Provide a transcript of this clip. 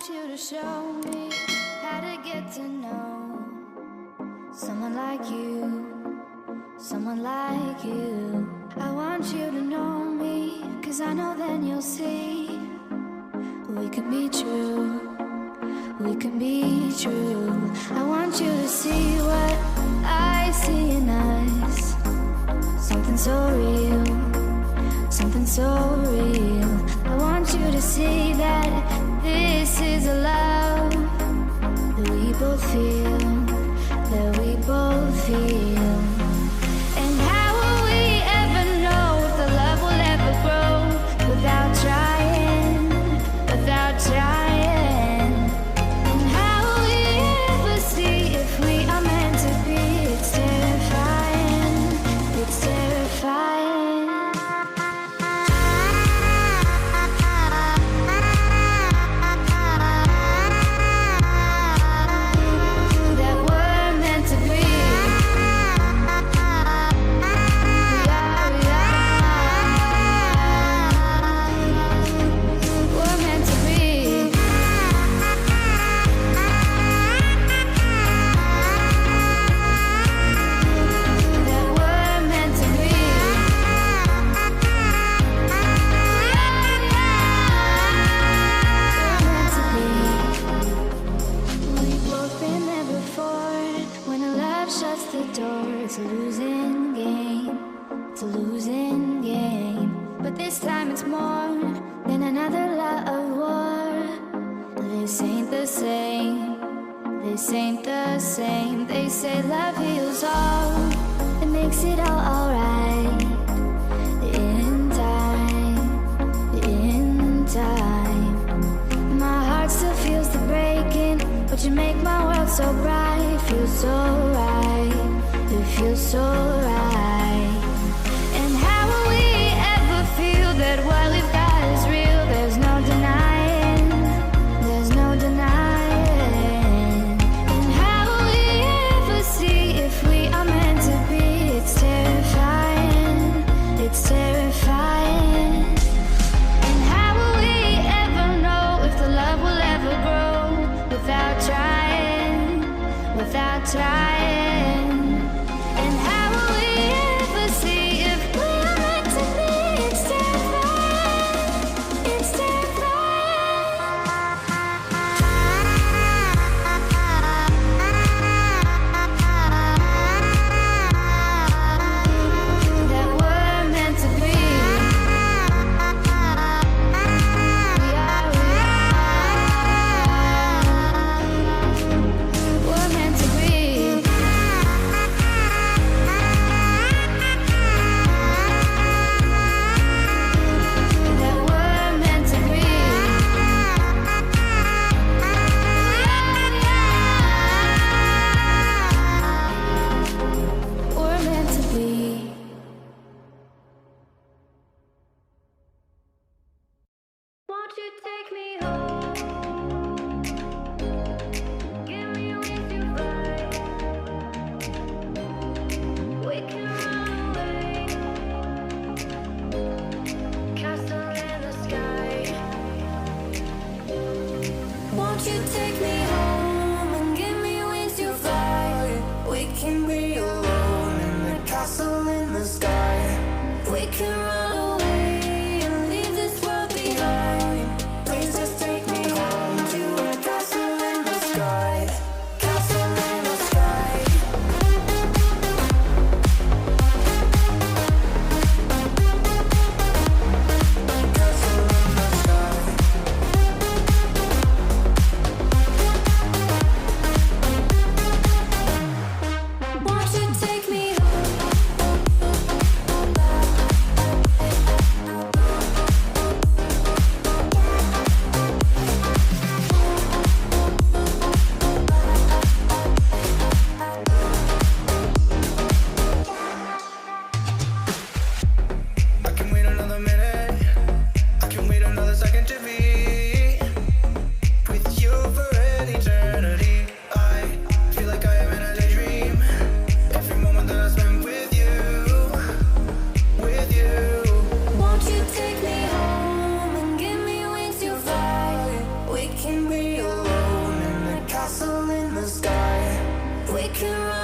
you to show me how to get to know someone like you, someone like you. I want you to know me, 'cause I know then you'll see we can be true, we can be true. I want you to see what I see in us, something so real, something so real. I want you to see that this is a love that we both feel, that we both feel. And how will we ever know if the love will ever grow without trying, without trying? And how will we ever see if we are meant to be? It's terrifying, it's terrifying. That we're meant to be. We're meant to be. That we're meant to be. We've both been there before. When a love shuts the door, it's a losing game, it's a losing game. But this time it's more than another love war. This ain't the same, this ain't the same. They say love heals all, it makes it all alright. In time, in time. My heart still feels the breaking, but you make my world so bright. Feels so right, it feels so right. And how will we ever feel that what we've got is real? There's no denying, there's no denying. And how will we ever see if we are meant to be? It's terrifying, it's terrifying. And how will we ever know if the love will ever grow without trying, without trying? And how will we ever see if we are meant to be? It's terrifying, it's terrifying. That we're meant to be. We're meant to be. That we're meant to be. We're meant to be. Won't you take me home? Give me wings to fly. We can run away. Castle in the sky. Won't you take me home and give me wings to fly? We can be alone in the castle in the sky. We can run away and leave this world behind. Please just take me home to a castle in the sky. Castle in the sky. Castle in the sky. Won't you take me I can wait another minute. I can wait another second to be with you for an eternity. I feel like I am in a daydream. Every moment that I spend with you, with you. Won't you take me home and give me wings to fly? We can be can run.